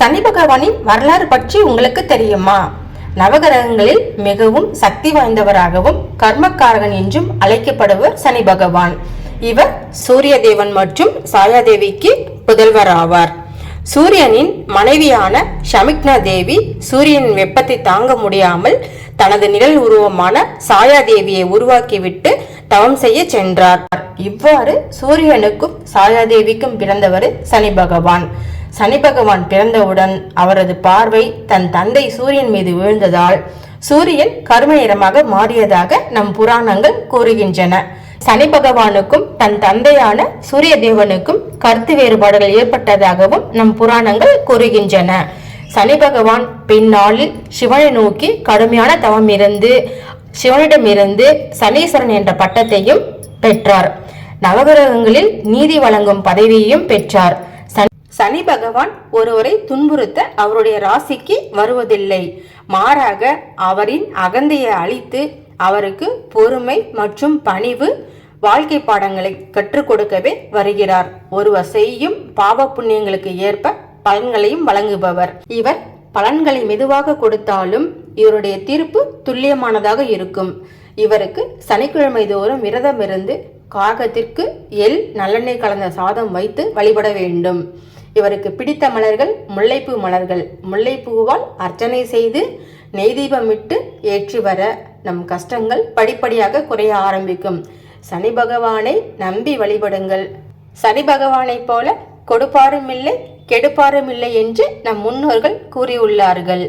சனி பகவானின் வரலாறு பற்றி உங்களுக்கு தெரியுமா? நவகிரகங்களில் மிகவும் சக்தி வாய்ந்தவராகவும் கர்மக்காரகன் என்றும் அழைக்கப்படுவர் சனி பகவான். இவர் சூரிய தேவன் மற்றும் சாயாதேவிக்கு புதல்வர் ஆவார். சூரியனின் மனைவியான ஷமிக்னா தேவி சூரியனின் வெப்பத்தை தாங்க முடியாமல் தனது நிழல் உருவமான சாயாதேவியை உருவாக்கிவிட்டு தவம் செய்ய சென்றார். இவ்வாறு சூரியனுக்கும் சாயாதேவிக்கும் பிறந்தவர் சனி பகவான். சனி பகவான் பிறந்தவுடன் அவரது பார்வை தன் தந்தை சூரியன் மீது விழுந்ததால் சூரியன் கருமை நிறமாக மாறியதாக நம் புராணங்கள் கூறுகின்றன. சனி பகவானுக்கும் தன் தந்தையான சூரிய தேவனுக்கும் கருத்து வேறுபாடுகள் ஏற்பட்டதாகவும் நம் புராணங்கள் கூறுகின்றன. சனி பகவான் பின்னாளில் சிவனை நோக்கி கடுமையான தவம் இருந்து சிவனிடமிருந்து சனீஸ்வரன் என்ற பட்டத்தையும் பெற்றார். நவகிரகங்களில் நீதி வழங்கும் பதவியையும் பெற்றார். சனி பகவான் ஒருவரை துன்புறுத்த அவருடைய ராசிக்கு வருவதில்லை. மாறாக அவரின் அகந்தையை அழித்து அவருக்கு பொறுமை மற்றும் பணிவு வாழ்க்கை பாடங்களை கற்றுக் கொடுக்கவே வருகிறார். ஒருவர் செய்யும் பாவ புண்ணியங்களுக்கு ஏற்ப பலன்களையும் வழங்குபவர். இவர் பலன்களை மெதுவாக கொடுத்தாலும் இவருடைய தீர்ப்பு துல்லியமானதாக இருக்கும். இவருக்கு சனிக்கிழமை தோறும் விரதம் இருந்து காகத்திற்கு எள் நல்லெண்ணெய் கலந்த சாதம் வைத்து வழிபட வேண்டும். இவருக்கு பிடித்த மலர்கள் முல்லைப்பூ மலர்கள். முல்லைப்பூவால் அர்ச்சனை செய்து நெய் தீபமிட்டு ஏற்றி வர நம் கஷ்டங்கள் படிப்படியாக குறைய ஆரம்பிக்கும். சனி பகவானை நம்பி வழிபடுங்கள். சனி பகவானை போல கொடுப்பாரும் இல்லை கெடுப்பாரும் இல்லை என்று நம் முன்னோர்கள் கூறியுள்ளார்கள்.